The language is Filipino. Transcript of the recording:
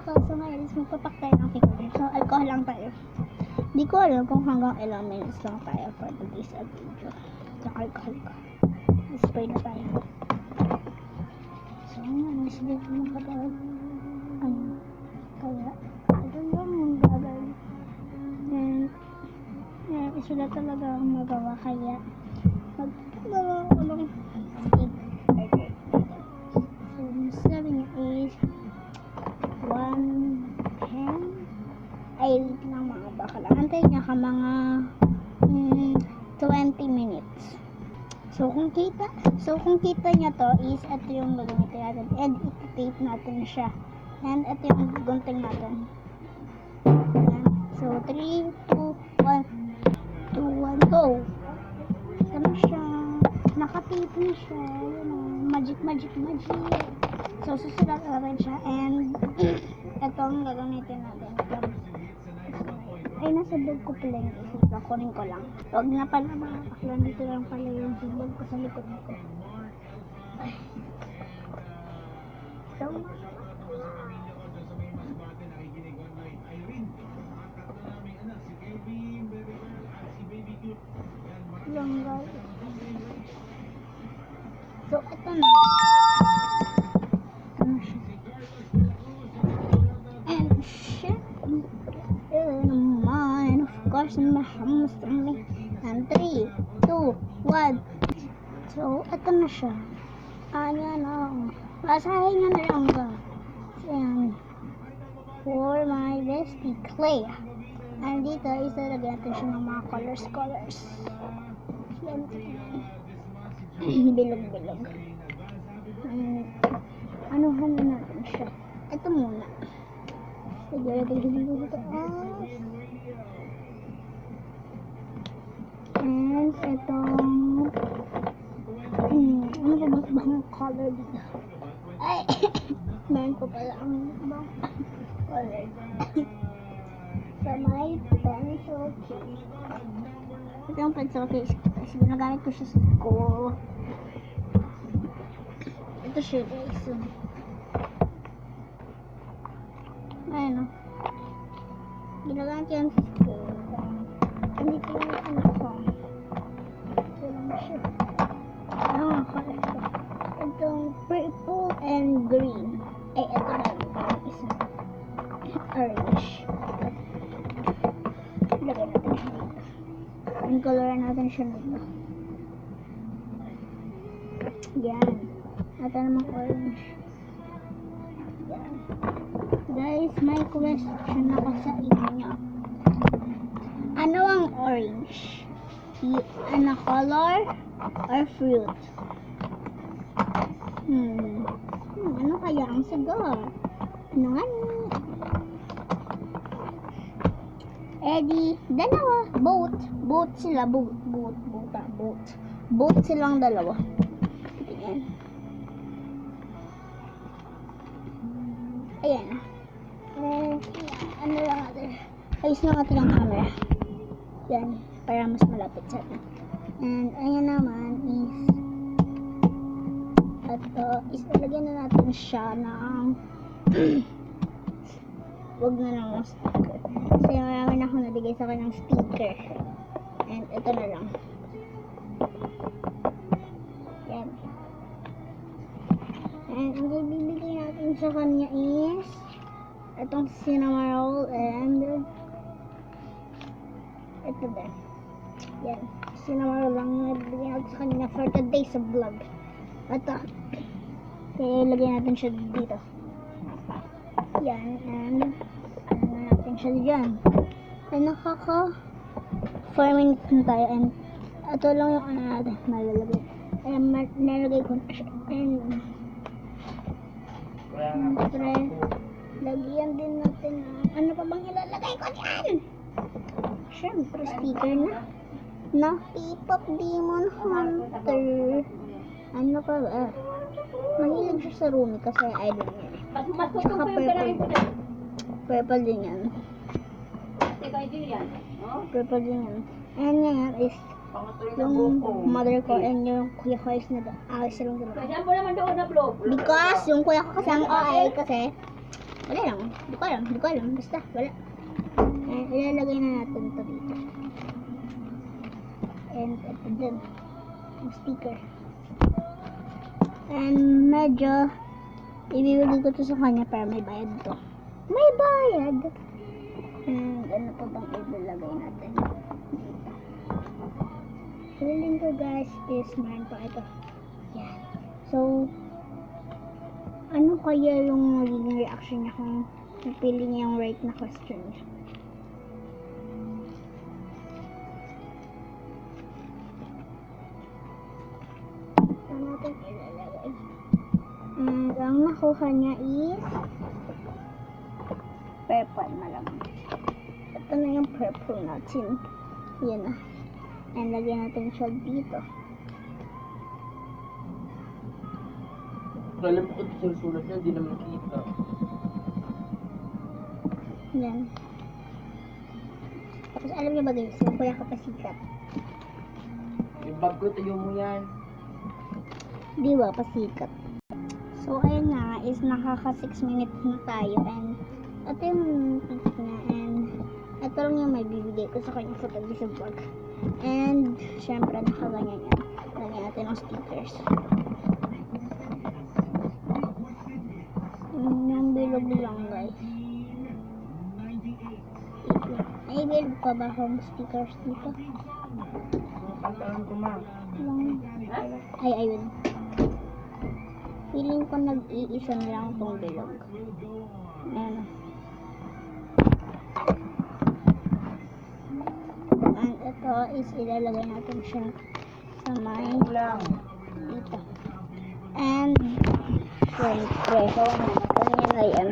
So ngayon is magpapak tayo ng figure. So alcohol lang tayo. Di ko alam kung hanggang ilang minutes lang tayo for today's video. Yung alcohol ko. Spray na tayo. So ngayon is dito magkakaroon. Kaya ito lang yung gagawin. And is wala talaga akong magawa. Kaya magpagawa ko ng steak. So sabi niya is 1:10. Ay, wait lang mga bakal. Antay niya ka mga 20 minutes. So kung kita niya to is ito yung gagamitin natin. And i-tape natin siya. And ito yung gunting natin. Ayan. So 3, 2, 1, 2, 1, go! Ito na siya. Naka-tape na siya. Magic. So susulat natin siya. And ito ang gagamitin natin. Ay, nasa bag ko pala yung isip. Kunin ko lang. Huwag na pala mga bakla. Dito lang pala yung bag ko sa likod ko. Ay. So, lang guys. So, ito na. Ito na siya. And shit. Of course, mahamas kami. And 3, 2, 1. So, ito na siya. Basahin nyo na lang ba? Ayan. For my bestie, Clay. And dito, isalagay natin siya ng mga colors. Yan. Bilog. Anuhan na natin siya. Ito muna. Lagay dito. And itong ano ba bang color dito? Ay! Meron ko pala ang ibang color. Sa may pencil case. Ito yung pencil case. Kasi ginagamit ko siya sa school. Ito siya guys. Ayun o. Ginagamit yan sa school. Hindi ko lang ano ko. Ito lang siya. Color ko. Itong purple and green. Ay, ito na yung isa. Orange. Lagay natin siya dito. Ang color natin siya dito. Yan. Ito namang orange. Yan. Guys, may question ako sa inyo. Ano ang orange? Ano color or fruit? Ano kaya ang sagot? Ano nga ni? Eddie, dalawa. Boat sila. Boat silang dalawa. Ayan. Ayan. Ano lang natin? Ayos lang natin ang camera. Yan. Para mas malapit sa atin. And ayan naman is ilagyan na natin siya ng wag na lang ng sticker. Kasi marami na akong nabigay sa kanyang sticker. And ito na lang. Yan. And ang bibigay natin sa kanya is itong cinnamon roll and ito din. Yan. Cinnamon roll lang yung nabibigay natin sa kanya for today's vlog. Ito. Kaya ilagay natin siya dito. Yan. And ano natin siya dyan. Ay nakaka 4 minutes na tayo. And ito lang yung ano natin. Malalagay. Ayan, nalagay ko na siya. And siyempre, lagyan din natin na ano pa bang ilalagay ko dyan? Siyempre, sticker na P-pop Demon Hunter. Ano pa ba? Mahilig siya sa Rumi kasi idol niya. Tsaka purple din yan. Purple din yan. And yan is yung mother ko and yung kuya ko is silang dalawa. Because yung kuya ko kasi ang OA kasi Wala lang. Hindi ko alam. Basta, wala. And ilalagay na natin ito dito. And ito din. Yung sticker. And medyo ibibigay ko to sa kanya para may bayad to. May bayad! And ano po bang ilalagay natin? Dito. Feeling ko guys is meron pa ito. Yan. So, ano kaya yung magiging reaction niya kung napili niya yung right na question niya? Ito natin ilalagay. And ang nakuha niya is purple malamang. Ito na yung purple natin. Yan na. And lagyan natin siya dito. Alam ko ito sinusulat niya, hindi naman kita. Yan. Tapos alam niyo ba guys, yung kuya kapasikat. Yung bag ko, tayo mo yan. Di ba, pasikat. So, ayun na, is nakaka 6 minutes na tayo. And, ito yung pick na. And, ito lang yung may bibigay ko sa kanya sa tabi sa vlog. And, syempre, nakaganyan yan. Lagyan natin ng stickers. Yung bilog lang, guys. Ay, bilog pa ba akong stickers dito? Pantalan ko, ma. Ay, ayun. Feeling ko nag-iisa na lang itong bilog. Ayan. And ito is ilalagay natin siya sa may Lang. dito. And syempre, kanina na yan.